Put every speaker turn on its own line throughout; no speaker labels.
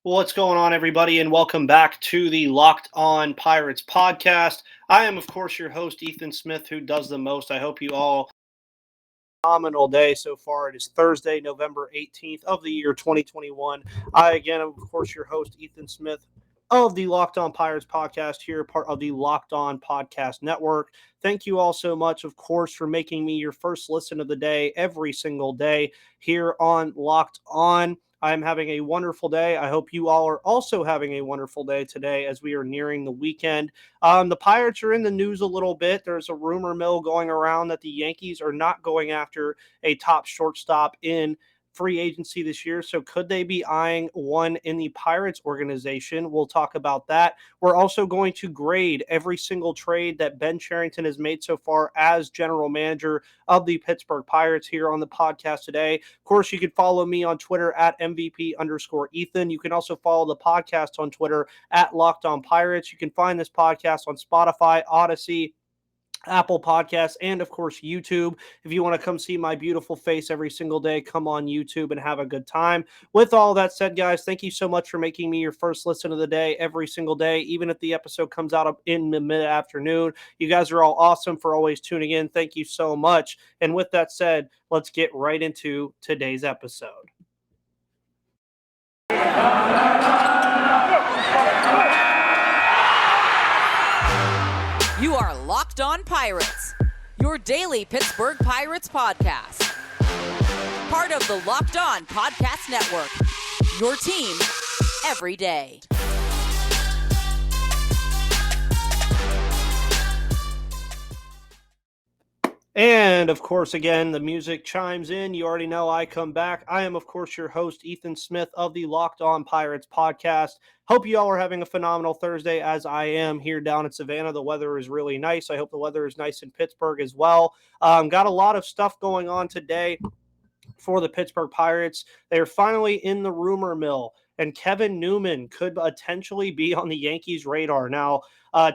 What's going on, everybody, and welcome back to the Locked On Pirates podcast. I am, of course, your host, Ethan Smith, who does the most. I hope you all phenomenal day so far. It is Thursday, November 18th of the year 2021. I, again, am, of course, your host, Ethan Smith of the Locked On Pirates podcast here, part of the Locked On Podcast Network. Thank you all so much, of course, for making me your first listen of the day every single day here on Locked On. I am having a wonderful day. I hope you all are also having a wonderful day today as we are nearing the weekend. The Pirates are in the news a little bit. There's a rumor mill going around that the Yankees are not going after a top shortstop in free agency this year. So could they be eyeing one in the Pirates organization? We'll talk about that. We're also going to grade every single trade that Ben Cherington has made so far as general manager of the Pittsburgh Pirates here on the podcast today. Of course, you can follow me on Twitter at MVP_Ethan. You can also follow the podcast on Twitter at Locked On Pirates. You can find this podcast on Spotify, Odyssey, Apple Podcasts, and of course YouTube. If you want to come see my beautiful face every single day, come on YouTube and have a good time. With all that said, guys, thank you so much for making me your first listen of the day every single day, even if the episode comes out in the mid-afternoon. You guys are all awesome for always tuning in. Thank you so much. And with that said, let's get right into today's episode.
You are Locked On Pirates, your daily Pittsburgh Pirates podcast. Part of the Locked On Podcast Network, your team every day.
And, of course, again, the music chimes in. You already know I come back. I am, of course, your host, Ethan Smith of the Locked On Pirates podcast. Hope you all are having a phenomenal Thursday, as I am here down in Savannah. The weather is really nice. I hope the weather is nice in Pittsburgh as well. Got a lot of stuff going on today for the Pittsburgh Pirates. They are finally in the rumor mill, and Kevin Newman could potentially be on the Yankees' radar. Now,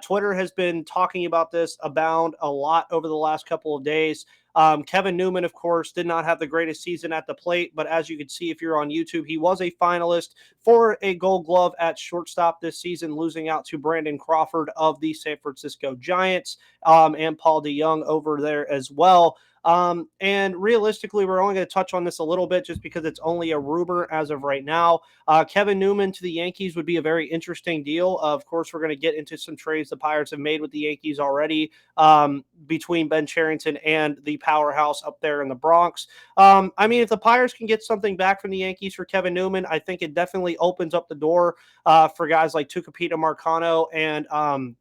Twitter has been talking about this abound a lot over the last couple of days. Kevin Newman, of course, did not have the greatest season at the plate, but as you can see if you're on YouTube, he was a finalist for a Gold Glove at shortstop this season, losing out to Brandon Crawford of the San Francisco Giants and Paul DeJong over there as well. And realistically, we're only going to touch on this a little bit just because it's only a rumor as of right now. Kevin Newman to the Yankees would be a very interesting deal. Of course, we're going to get into some trades the Pirates have made with the Yankees already between Ben Cherington and the powerhouse up there in the Bronx. I mean, if the Pirates can get something back from the Yankees for Kevin Newman, I think it definitely opens up the door for guys like Tucupita Marcano and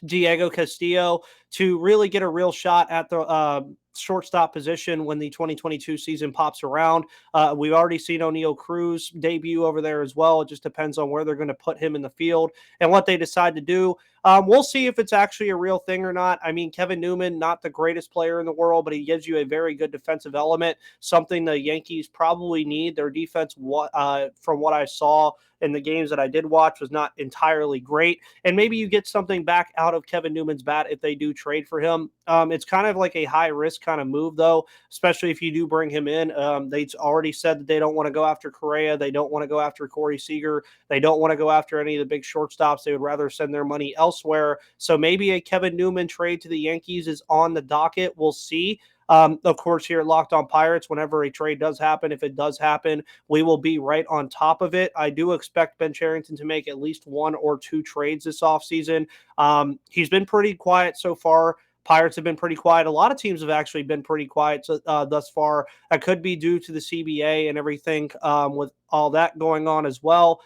Diego Castillo to really get a real shot at the shortstop position when the 2022 season pops around. We've already seen O'Neal Cruz debut over there as well. It just depends on where they're going to put him in the field and what they decide to do. We'll see if it's actually a real thing or not. I mean, Kevin Newman, not the greatest player in the world, but he gives you a very good defensive element, something the Yankees probably need. Their defense, from what I saw in the games that I did watch, was not entirely great. And maybe you get something back out of Kevin Newman's bat if they do trade for him. It's kind of like a high-risk kind of move, though, especially if you do bring him in. They already said that they don't want to go after Correa. They don't want to go after Corey Seager. They don't want to go after any of the big shortstops. They would rather send their money elsewhere. So maybe a Kevin Newman trade to the Yankees is on the docket. We'll see. Of course, here at Locked On Pirates, whenever a trade does happen, if it does happen, we will be right on top of it. I do expect Ben Cherington to make at least one or two trades this offseason. He's been pretty quiet so far. Pirates have been pretty quiet. A lot of teams have actually been pretty quiet thus far. That could be due to the CBA and everything with all that going on as well.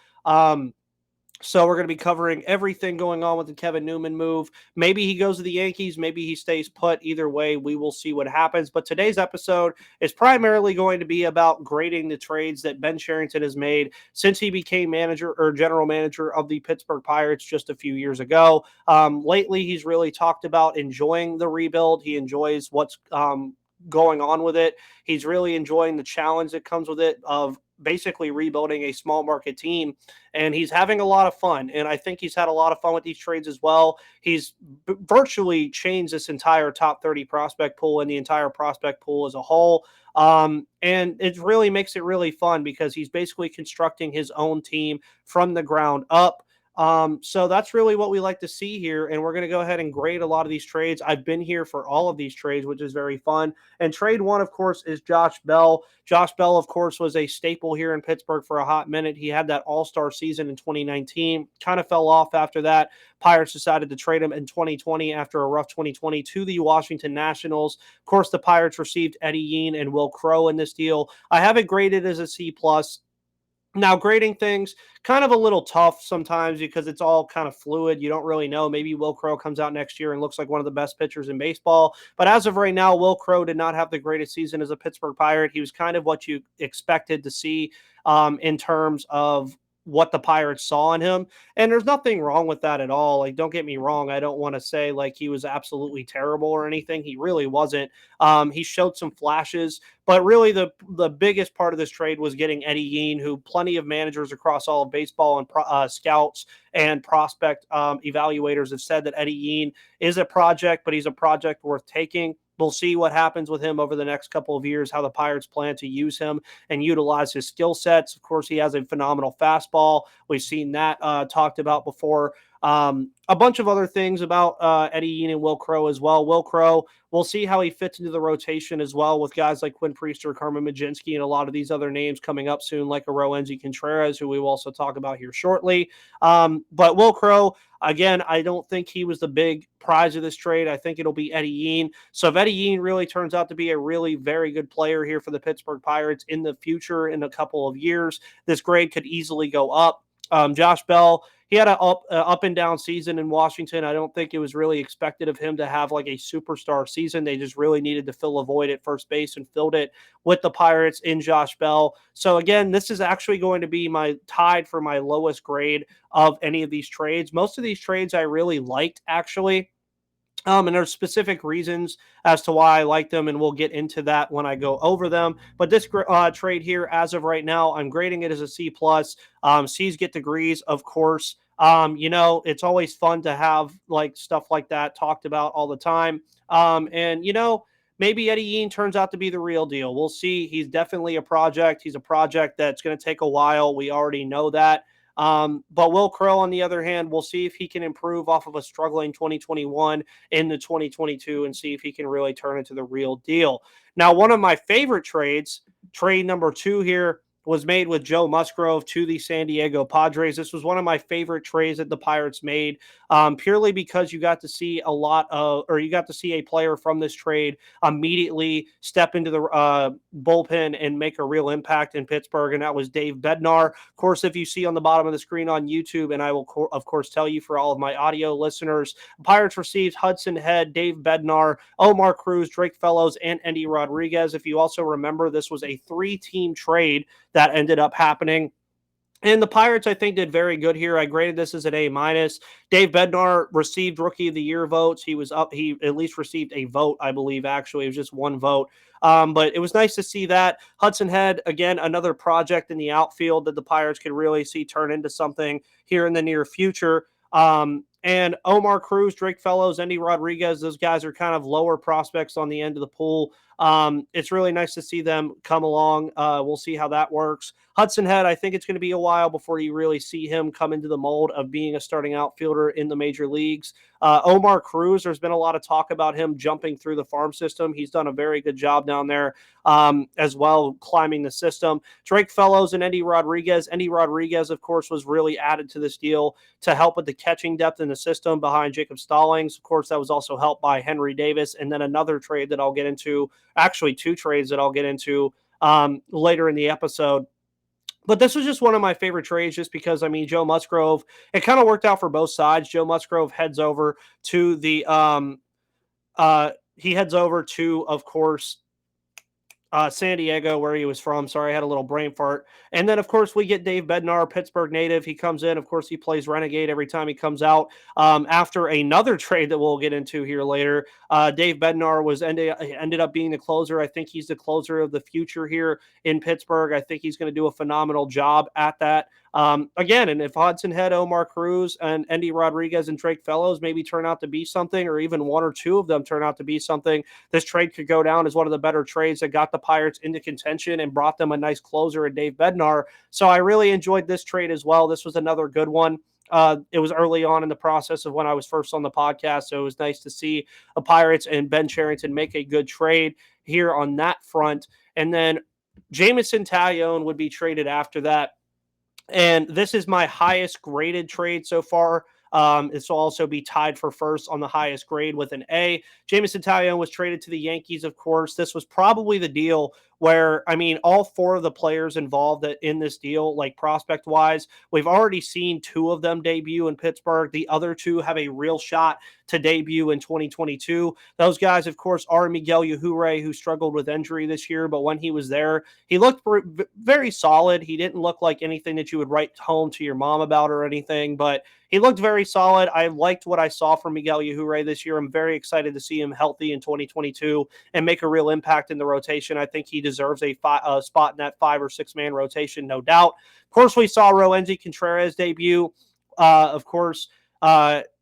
So we're going to be covering everything going on with the Kevin Newman move. Maybe he goes to the Yankees. Maybe he stays put. Either way, we will see what happens. But today's episode is primarily going to be about grading the trades that Ben Cherington has made since he became manager or general manager of the Pittsburgh Pirates just a few years ago. Lately, he's really talked about enjoying the rebuild. He enjoys what's going on with it. He's really enjoying the challenge that comes with it of basically rebuilding a small market team, and he's having a lot of fun. And I think he's had a lot of fun with these trades as well. He's virtually changed this entire top 30 prospect pool and the entire prospect pool as a whole. And it really makes it really fun because he's basically constructing his own team from the ground up. So that's really what we like to see here. And we're going to go ahead and grade a lot of these trades. I've been here for all of these trades, which is very fun. And trade one, of course, is Josh Bell. Josh Bell, of course, was a staple here in Pittsburgh for a hot minute. He had that all-star season in 2019, kind of fell off after that. Pirates decided to trade him in 2020 after a rough 2020 to the Washington Nationals. Of course, the Pirates received Eddie Yean and Will Crowe in this deal. I have it graded as a C+. Now, grading things kind of a little tough sometimes because it's all kind of fluid. You don't really know. Maybe Will Crowe comes out next year and looks like one of the best pitchers in baseball. But as of right now, Will Crowe did not have the greatest season as a Pittsburgh Pirate. He was kind of what you expected to see in terms of what the Pirates saw in him. And there's nothing wrong with that at all. Like, don't get me wrong. I don't want to say like he was absolutely terrible or anything. He really wasn't. He showed some flashes, but really the biggest part of this trade was getting Eddie Yean, who plenty of managers across all of baseball and scouts and prospect evaluators have said that Eddie Yean is a project, but he's a project worth taking. We'll see what happens with him over the next couple of years, how the Pirates plan to use him and utilize his skill sets. Of course, he has a phenomenal fastball. We've seen that talked about before. A bunch of other things about Eddie Yean and Will Crowe as well. Will Crowe, we'll see how he fits into the rotation as well with guys like Quinn Priester, Carmen Mlodzinski, and a lot of these other names coming up soon, like Roansy Contreras, who we will also talk about here shortly. But Will Crowe, again, I don't think he was the big prize of this trade. I think it'll be Eddie Yean. So if Eddie Yean really turns out to be a really very good player here for the Pittsburgh Pirates in the future, in a couple of years, this grade could easily go up. Josh Bell, he had an up and down season in Washington. I don't think it was really expected of him to have like a superstar season. They just really needed to fill a void at first base and filled it with the Pirates in Josh Bell. So again, this is actually going to be tied for my lowest grade of any of these trades. Most of these trades I really liked, actually. And there's specific reasons as to why I like them, and we'll get into that when I go over them. But this trade here, as of right now, I'm grading it as a C+. C's get degrees, of course. It's always fun to have like stuff like that talked about all the time. Maybe Eddie Yean turns out to be the real deal. We'll see. He's definitely a project. He's a project that's going to take a while. We already know that. But Will Crowe, on the other hand, we'll see if he can improve off of a struggling 2021 into 2022 and see if he can really turn into the real deal. Now, one of my favorite trades, trade number 2 here, was made with Joe Musgrove to the San Diego Padres. This was one of my favorite trades that the Pirates made, purely because you got to see a player from this trade immediately step into the bullpen and make a real impact in Pittsburgh, and that was Dave Bednar. Of course, if you see on the bottom of the screen on YouTube, and I will, of course, tell you for all of my audio listeners, Pirates received Hudson Head, Dave Bednar, Omar Cruz, Drake Fellows, and Endy Rodriguez. If you also remember, this was a 3-team trade that ended up happening. And the Pirates, I think, did very good here. I graded this as an A-. Dave Bednar received Rookie of the Year votes. He at least received a vote, I believe, actually. It was just one vote. But it was nice to see that. Hudson Head, again, another project in the outfield that the Pirates could really see turn into something here in the near future. And Omar Cruz, Drake Fellows, Endy Rodriguez, those guys are kind of lower prospects on the end of the pool. It's really nice to see them come along. We'll see how that works. Hudson Head, I think it's going to be a while before you really see him come into the mold of being a starting outfielder in the major leagues. Omar Cruz, there's been a lot of talk about him jumping through the farm system. He's done a very good job down there as well, climbing the system. Drake Fellows and Endy Rodriguez. Endy Rodriguez, of course, was really added to this deal to help with the catching depth in the system behind Jacob Stallings. Of course, that was also helped by Henry Davis. And then another trade that I'll get into, actually 2 trades that I'll get into later in the episode. But this was just one of my favorite trades just because, Joe Musgrove, it kind of worked out for both sides. Joe Musgrove heads over to of course, San Diego, where he was from. Sorry, I had a little brain fart. And then, of course, we get Dave Bednar, Pittsburgh native. He comes in. Of course, he plays Renegade every time he comes out. After another trade that we'll get into here later, Dave Bednar ended up being the closer. I think he's the closer of the future here in Pittsburgh. I think he's going to do a phenomenal job at that. Again, and if Hudson Head, Omar Cruz, and Endy Rodriguez and Drake Fellows maybe turn out to be something, or even one or two of them turn out to be something, this trade could go down as one of the better trades that got the Pirates into contention and brought them a nice closer in Dave Bednar. So I really enjoyed this trade as well. This was another good one. It was early on in the process of when I was first on the podcast, so it was nice to see the Pirates and Ben Cherington make a good trade here on that front. And then Jameson Taillon would be traded after that. And this is my highest graded trade so far. This will also be tied for first on the highest grade with an A. Jameson Taillon was traded to the Yankees, of course. This was probably the deal where, I mean, all four of the players involved in this deal, like prospect-wise, we've already seen two of them debut in Pittsburgh. The other two have a real shot to debut in 2022. Those guys, of course, are Miguel Yajure, who struggled with injury this year, but when he was there, he looked very solid. He didn't look like anything that you would write home to your mom about or anything, but he looked very solid. I liked what I saw from Miguel Yajure this year. I'm very excited to see him healthy in 2022 and make a real impact in the rotation. I think he deserves a spot in that 5 or 6 man rotation, no doubt. Of course, we saw Roansy Contreras debut. Of course,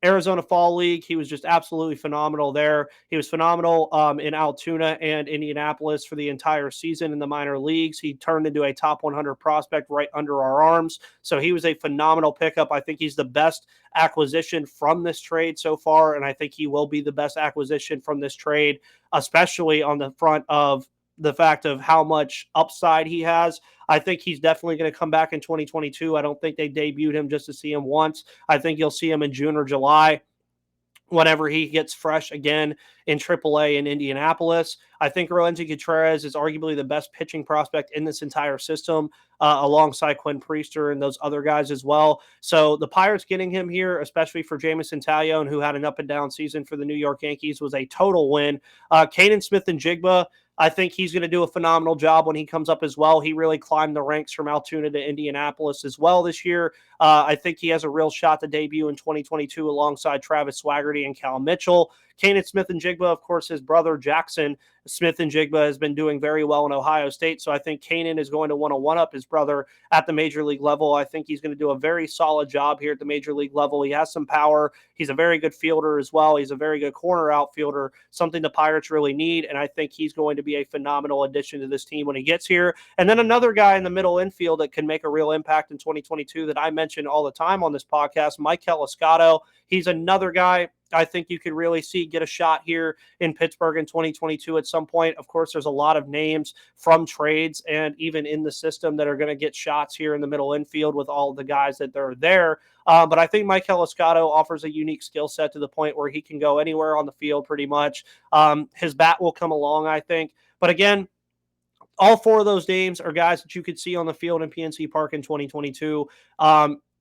Arizona Fall League, he was just absolutely phenomenal there. He was phenomenal in Altoona and Indianapolis for the entire season in the minor leagues. He turned into a top 100 prospect right under our arms. So he was a phenomenal pickup. I think he's the best acquisition from this trade so far, and I think he will be the best acquisition from this trade, especially on the front of the fact of how much upside he has. I think he's definitely going to come back in 2022. I don't think they debuted him just to see him once. I think you'll see him in June or July whenever he gets fresh again in AAA in Indianapolis. I think Roansy Contreras is arguably the best pitching prospect in this entire system, alongside Quinn Priester and those other guys as well. So the Pirates getting him here, especially for Jameson Taillon, who had an up and down season for the New York Yankees, was a total win. Caden Smith-Njigba, I think he's going to do a phenomenal job when he comes up as well. He really climbed the ranks from Altoona to Indianapolis as well this year. I think he has a real shot to debut in 2022 alongside Travis Swaggerty and Cal Mitchell. Kanan Smith-Njigba, of course, his brother Jackson Smith-Njigba has been doing very well in Ohio State. So I think Kanan is going to want to one-up his brother at the major league level. I think he's going to do a very solid job here at the major league level. He has some power. He's a very good fielder as well. He's a very good corner outfielder, something the Pirates really need. And I think he's going to be a phenomenal addition to this team when he gets here. And then another guy in the middle infield that can make a real impact in 2022 that I mention all the time on this podcast, Mike Eliscado. He's another guy I think you could really see get a shot here in Pittsburgh in 2022 at some point. Of course, there's a lot of names from trades and even in the system that are going to get shots here in the middle infield with all the guys that are there. But I think Mike Eliscado offers a unique skill set to the point where he can go anywhere on the field pretty much. His bat will come along, I think. But again, all four of those names are guys that you could see on the field in PNC Park in 2022.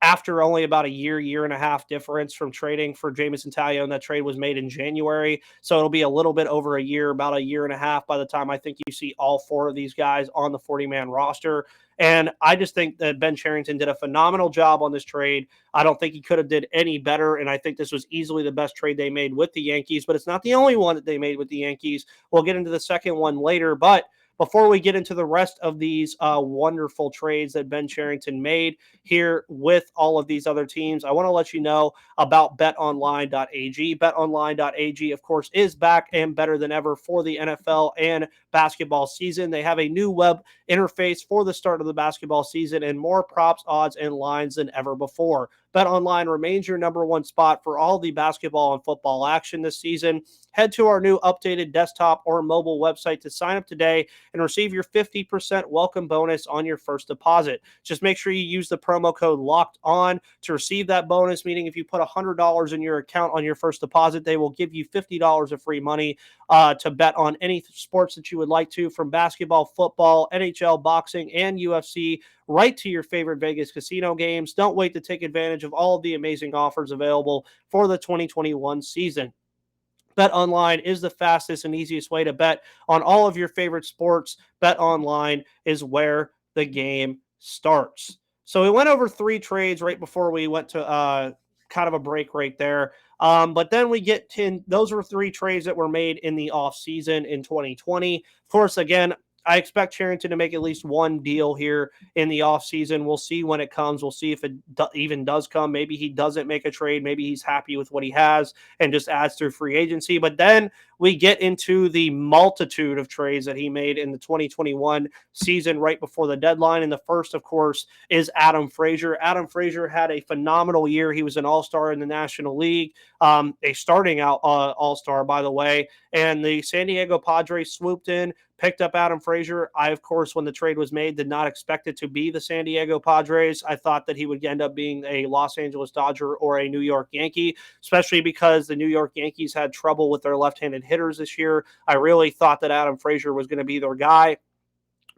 After only about a year and a half difference from trading for Jameson Taillon. That trade was made in January. So it'll be a little bit over a year, about a year and a half by the time I think you see all four of these guys on the 40-man roster. And I just think that Ben Cherington did a phenomenal job on this trade. I don't think he could have did any better, and I think this was easily the best trade they made with the Yankees, but it's not the only one that they made with the Yankees. We'll get into the second one later, but before we get into the rest of these wonderful trades that Ben Cherington made here with all of these other teams, I want to let you know about betonline.ag. Betonline.ag, of course, is back and better than ever for the NFL and basketball season. They have a new web interface for the start of the basketball season and more props, odds, and lines than ever before. BetOnline remains your number one spot for all the basketball and football action this season. Head to our new updated desktop or mobile website to sign up today and receive your 50% welcome bonus on your first deposit. Just make sure you use the promo code Locked On to receive that bonus, meaning if you put $100 in your account on your first deposit, they will give you $50 of free money to bet on any sports that you would like to, from basketball, football, NHL, boxing, and UFC, right to your favorite Vegas casino games. Don't wait to take advantage of all of the amazing offers available for the 2021 season. Bet Online is the fastest and easiest way to bet on all of your favorite sports. Bet Online is where the game starts. So we went over 3 trades right before we went to kind of a break right there. But then we get to those were 3 trades that were made in the offseason in 2020. Of course, again, I expect Cherington to make at least one deal here in the offseason. We'll see when it comes. We'll see if it even does come. Maybe he doesn't make a trade. Maybe he's happy with what he has and just adds through free agency. But then we get into the multitude of trades that he made in the 2021 season right before the deadline. And the first, of course, is Adam Frazier. Adam Frazier had a phenomenal year. He was an all-star in the National League, a starting out all-star, by the way. And the San Diego Padres swooped in, picked up Adam Frazier. I, of course, when the trade was made, did not expect it to be the San Diego Padres. I thought that he would end up being a Los Angeles Dodger or a New York Yankee, especially because the New York Yankees had trouble with their left-handed hitters this year. I really thought that Adam Frazier was going to be their guy.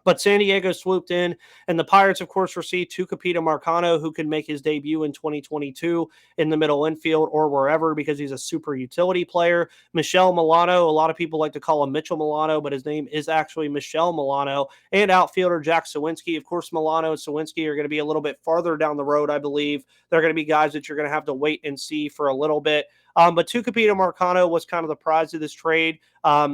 But San Diego swooped in, and the Pirates, of course, received Tucupita Marcano, who can make his debut in 2022 in the middle infield or wherever because he's a super utility player. Michel Milano, a lot of people like to call him Mitchell Milano, but his name is actually Michel Milano. And outfielder Jack Sawinski. Of course, Milano and Sawinski are going to be a little bit farther down the road, I believe. They're going to be guys that you're going to have to wait and see for a little bit. But Tucupita Marcano was kind of the prize of this trade.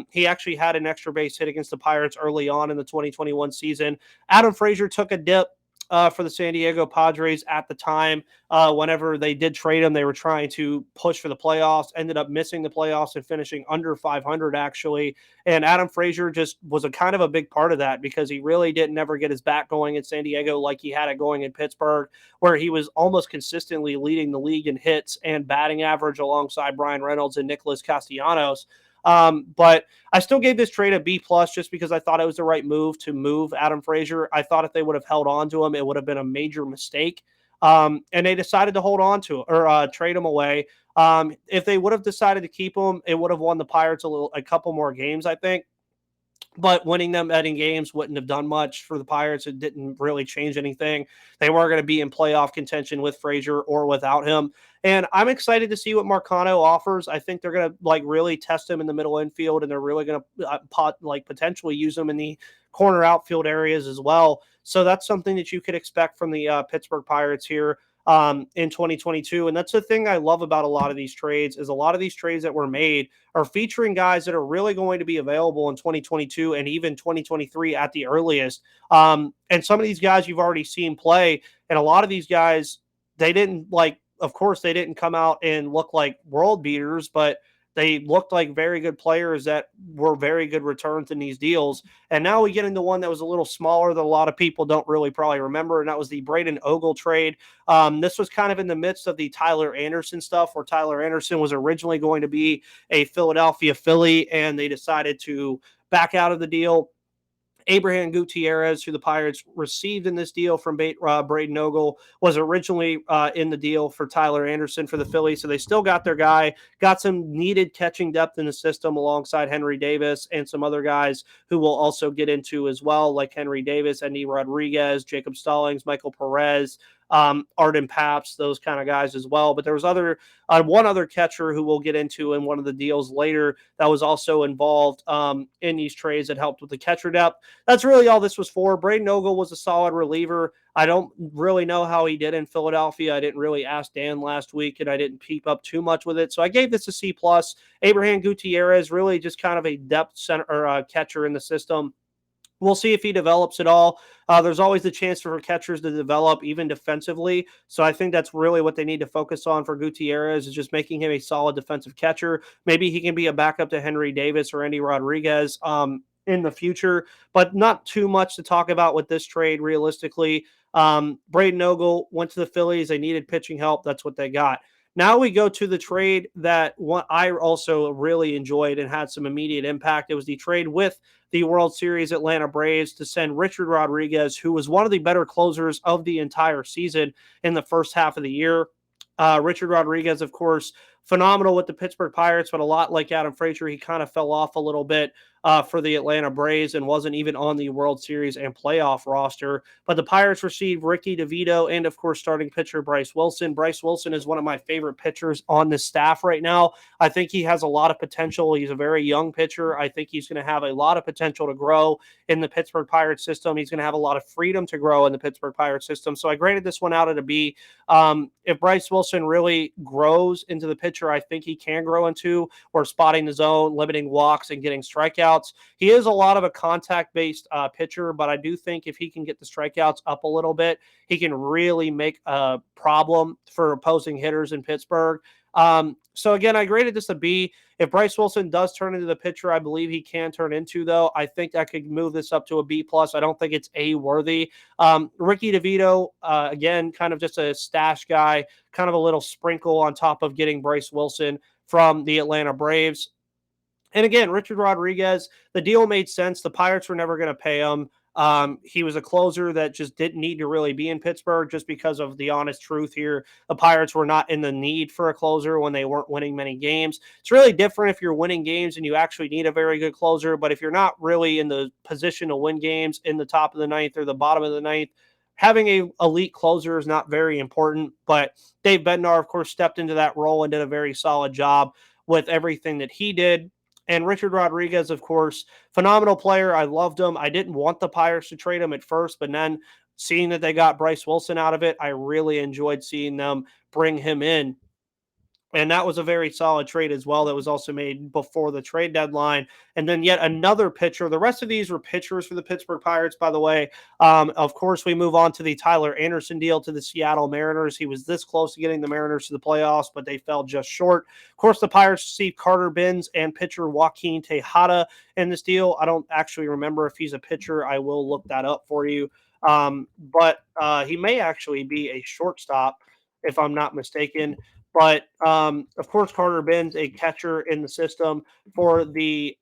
He actually had an extra base hit against the Pirates early on in the 2021 season. Adam Frazier took a dip for the San Diego Padres at the time. Whenever they did trade him, they were trying to push for the playoffs, ended up missing the playoffs and finishing under 500, actually. And Adam Frazier just was a kind of a big part of that because he really didn't ever get his bat going in San Diego like he had it going in Pittsburgh, where he was almost consistently leading the league in hits and batting average alongside Brian Reynolds and Nicholas Castellanos. But I still gave this trade a B plus just because I thought it was the right move to move Adam Frazier. I thought if they would have held on to him, it would have been a major mistake. And they decided to hold on to or trade him away. If they would have decided to keep him, it would have won the Pirates a couple more games, I think. But winning them betting games wouldn't have done much for the Pirates. It didn't really change anything. They weren't going to be in playoff contention with Frazier or without him. And I'm excited to see what Marcano offers. I think they're going to really test him in the middle infield, and they're really going to potentially use him in the corner outfield areas as well. So that's something that you could expect from the Pittsburgh Pirates here in 2022. And that's the thing I love about a lot of these trades is a lot of these trades that were made are featuring guys that are really going to be available in 2022 and even 2023 at the earliest. And some of these guys you've already seen play, and a lot of these guys, they didn't of course, they didn't come out and look like world beaters, but they looked like very good players that were very good returns in these deals. And now we get into one that was a little smaller that a lot of people don't really probably remember, and that was the Braden Ogle trade. This was kind of in the midst of the Tyler Anderson stuff, where Tyler Anderson was originally going to be a Philadelphia Philly, and they decided to back out of the deal. Abraham Gutierrez, who the Pirates received in this deal from Braden Ogle, was originally in the deal for Tyler Anderson for the Phillies. So they still got their guy, got some needed catching depth in the system alongside Henry Davis and some other guys who we'll also get into as well, like Henry Davis, Andy Rodriguez, Jacob Stallings, Michael Perez, Arden Paps, those kind of guys as well. But there was one other catcher who we'll get into in one of the deals later that was also involved in these trades that helped with the catcher depth. That's really all this was for. Braden Ogle was a solid reliever. I don't really know how he did in Philadelphia. I didn't really ask Dan last week, and I didn't peep up too much with it. So I gave this a C+. Abraham Gutierrez, really just kind of a depth center or catcher in the system. We'll see if he develops at all. There's always the chance for catchers to develop, even defensively. So I think that's really what they need to focus on for Gutierrez is just making him a solid defensive catcher. Maybe he can be a backup to Henry Davis or Andy Rodriguez in the future, but not too much to talk about with this trade realistically. Braden Ogle went to the Phillies. They needed pitching help. That's what they got. Now we go to the trade that I also really enjoyed and had some immediate impact. It was the trade with the World Series Atlanta Braves to send Richard Rodriguez, who was one of the better closers of the entire season in the first half of the year. Richard Rodriguez, of course, phenomenal with the Pittsburgh Pirates, but a lot like Adam Frazier, he kind of fell off a little bit for the Atlanta Braves and wasn't even on the World Series and playoff roster. But the Pirates received Ricky DeVito and, of course, starting pitcher Bryce Wilson. Bryce Wilson is one of my favorite pitchers on the staff right now. I think he has a lot of potential. He's a very young pitcher. I think he's going to have a lot of potential to grow in the Pittsburgh Pirates system. He's going to have a lot of freedom to grow in the Pittsburgh Pirates system. So I graded this one out at a B. If Bryce Wilson really grows into the pitcher I think he can grow into, or spotting the zone, limiting walks, and getting strikeouts, he is a lot of a contact-based pitcher, but I do think if he can get the strikeouts up a little bit, he can really make a problem for opposing hitters in Pittsburgh. So again, I graded this a B. If Bryce Wilson does turn into the pitcher I believe he can turn into, though, I think I could move this up to a B+. I don't think it's A worthy. Ricky DeVito, again, kind of just a stash guy, kind of a little sprinkle on top of getting Bryce Wilson from the Atlanta Braves. And again, Richard Rodriguez, the deal made sense. The Pirates were never going to pay him. He was a closer that just didn't need to really be in Pittsburgh, just because of the honest truth here. The Pirates were not in the need for a closer when they weren't winning many games. It's really different if you're winning games and you actually need a very good closer. But if you're not really in the position to win games in the top of the ninth or the bottom of the ninth, having a elite closer is not very important. But Dave Bednar, of course, stepped into that role and did a very solid job with everything that he did. And Richard Rodriguez, of course, phenomenal player. I loved him. I didn't want the Pirates to trade him at first, but then seeing that they got Bryce Wilson out of it, I really enjoyed seeing them bring him in. And that was a very solid trade as well that was also made before the trade deadline. And then yet another pitcher. The rest of these were pitchers for the Pittsburgh Pirates, by the way. Of course, we move on to the Tyler Anderson deal to the Seattle Mariners. He was this close to getting the Mariners to the playoffs, but they fell just short. Of course, the Pirates received Carter Benz and pitcher Joaquin Tejada in this deal. I don't actually remember if he's a pitcher. I will look that up for you. But he may actually be a shortstop, if I'm not mistaken. But, of course, Carter Benz, a catcher in the system for the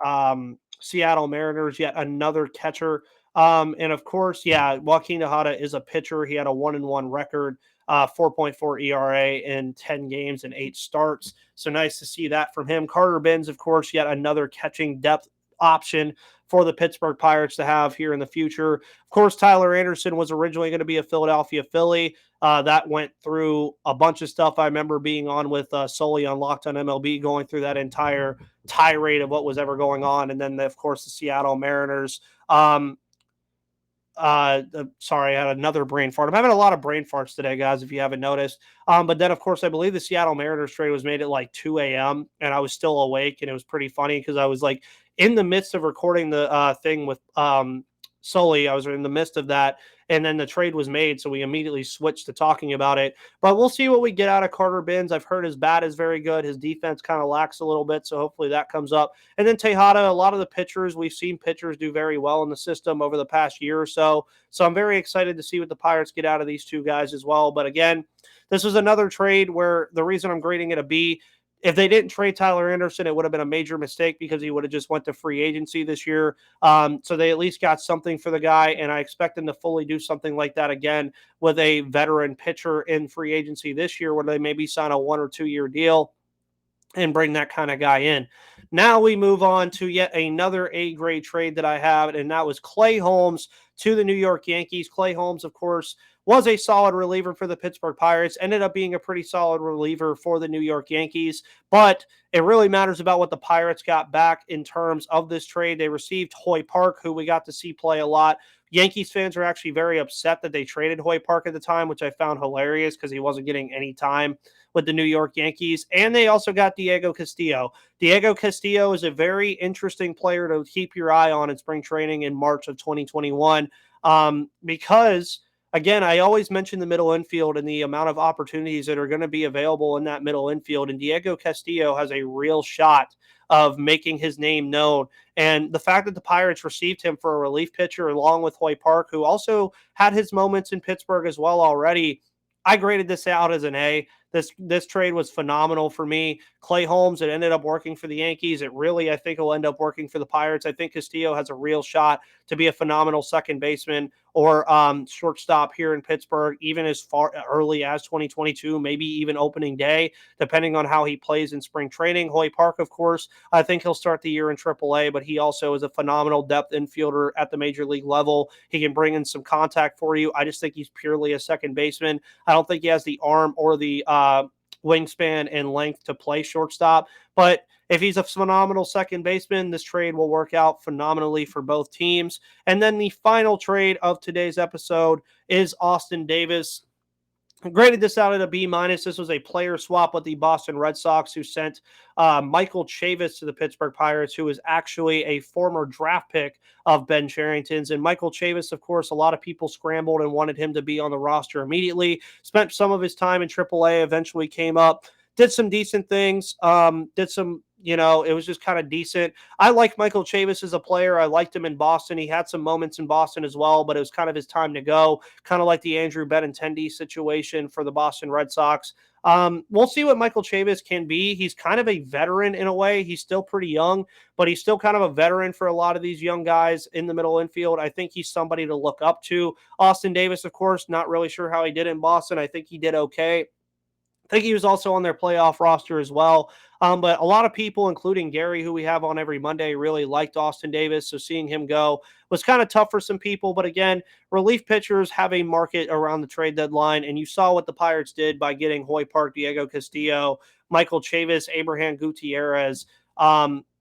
Seattle Mariners, yet another catcher. And, of course, Joaquin Tejada is a pitcher. He had a 1-1 record, 4.4 ERA in 10 games and 8 starts. So nice to see that from him. Carter Benz, of course, yet another catching depth option for the Pittsburgh Pirates to have here in the future. Of course, Tyler Anderson was originally going to be a Philadelphia Philly. That went through a bunch of stuff. I remember being on with Sully on Locked on MLB, going through that entire tirade of what was ever going on. And then, of course, the Seattle Mariners. Sorry, I had another brain fart. I'm having a lot of brain farts today, guys, if you haven't noticed. But then, of course, I believe the Seattle Mariners trade was made at like 2 a.m. and I was still awake, and it was pretty funny because I was like in the midst of recording the thing with Sully. I was in the midst of that, and then the trade was made, so we immediately switched to talking about it. But we'll see what we get out of Carter Benz. I've heard his bat is very good. His defense kind of lacks a little bit, so hopefully that comes up. And then Tejada, a lot of the pitchers, we've seen pitchers do very well in the system over the past year or so. So I'm very excited to see what the Pirates get out of these two guys as well. But again, this was another trade where the reason I'm grading it a B, if they didn't trade Tyler Anderson, it would have been a major mistake because he would have just went to free agency this year. So they at least got something for the guy, and I expect them to fully do something like that again with a veteran pitcher in free agency this year, where they maybe sign a 1 or 2 year deal and bring that kind of guy in. Now we move on to yet another A-grade trade that I have, and that was Clay Holmes to the New York Yankees. Clay Holmes, of course, was a solid reliever for the Pittsburgh Pirates, ended up being a pretty solid reliever for the New York Yankees, but it really matters about what the Pirates got back in terms of this trade. They received Hoy Park, who we got to see play a lot. Yankees fans were actually very upset that they traded Hoy Park at the time, which I found hilarious because he wasn't getting any time with the New York Yankees. And they also got Diego Castillo. Diego Castillo is a very interesting player to keep your eye on in spring training in March of 2021 because, again, I always mention the middle infield and the amount of opportunities that are going to be available in that middle infield. And Diego Castillo has a real shot of making his name known. And the fact that the Pirates received him for a relief pitcher along with Hoy Park, who also had his moments in Pittsburgh as well already, I graded this out as an A. This trade was phenomenal for me. Clay Holmes, it ended up working for the Yankees. It really, I think, will end up working for the Pirates. I think Castillo has a real shot to be a phenomenal second baseman or shortstop here in Pittsburgh, even as far early as 2022, maybe even opening day, depending on how he plays in spring training. Hoy Park, of course, I think he'll start the year in AAA, but he also is a phenomenal depth infielder at the major league level. He can bring in some contact for you. I just think he's purely a second baseman. I don't think he has the arm or the wingspan and length to play shortstop, but if he's a phenomenal second baseman, this trade will work out phenomenally for both teams. And then the final trade of today's episode is Austin Davis. Graded this out at a B-. This was a player swap with the Boston Red Sox, who sent Michael Chavis to the Pittsburgh Pirates, who is actually a former draft pick of Ben Cherington's. And Michael Chavis, of course, a lot of people scrambled and wanted him to be on the roster immediately. Spent some of his time in AAA, eventually came up, did some decent things, did some, it was just kind of decent. I like Michael Chavis as a player. I liked him in Boston. He had some moments in Boston as well, but it was kind of his time to go, kind of like the Andrew Benintendi situation for the Boston Red Sox. We'll see what Michael Chavis can be. He's kind of a veteran in a way. He's still pretty young, but he's still kind of a veteran for a lot of these young guys in the middle infield. I think he's somebody to look up to. Austin Davis, of course, not really sure how he did in Boston. I think he did okay. I think he was also on their playoff roster as well. But a lot of people, including Gary, who we have on every Monday, really liked Austin Davis. So seeing him go was kind of tough for some people. But again, relief pitchers have a market around the trade deadline. And you saw what the Pirates did by getting Hoy Park, Diego Castillo, Michael Chavis, Abraham Gutierrez,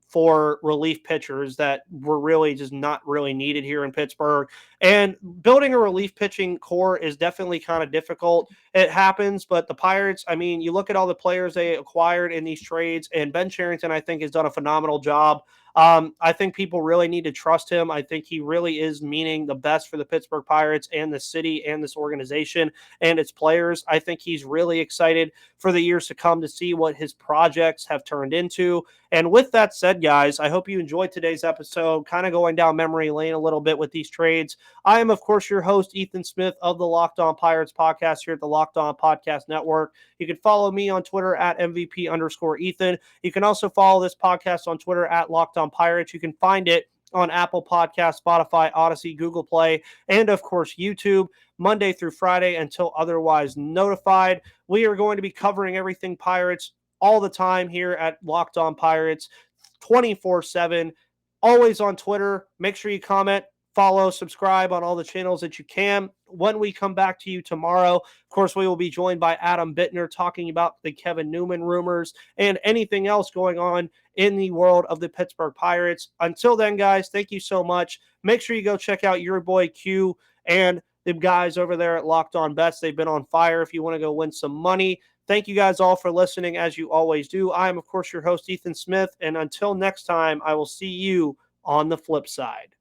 for relief pitchers that were really just not really needed here in Pittsburgh. And building a relief pitching core is definitely kind of difficult. It happens, but the Pirates, I mean, you look at all the players they acquired in these trades, and Ben Cherington, I think, has done a phenomenal job. I think people really need to trust him. I think he really is meaning the best for the Pittsburgh Pirates and the city and this organization and its players. I think he's really excited for the years to come to see what his projects have turned into. And with that said, guys, I hope you enjoyed today's episode, kind of going down memory lane a little bit with these trades. I am, of course, your host, Ethan Smith of the Locked On Pirates podcast here at the Locked On Podcast Network. You can follow me on Twitter at MVP_Ethan. You can also follow this podcast on Twitter at Locked On Pirates. You can find it on Apple Podcasts, Spotify, Odyssey, Google Play, and of course YouTube, Monday through Friday until otherwise notified. We are going to be covering everything Pirates all the time here at Locked On Pirates, 24/7, always on Twitter. Make sure you comment, follow, subscribe on all the channels that you can. When we come back to you tomorrow, of course, we will be joined by Adam Bittner talking about the Kevin Newman rumors and anything else going on in the world of the Pittsburgh Pirates. Until then, guys, thank you so much. Make sure you go check out your boy Q and the guys over there at Locked On Bets. They've been on fire if you want to go win some money. Thank you guys all for listening, as you always do. I am, of course, your host, Ethan Smith, and until next time, I will see you on the flip side.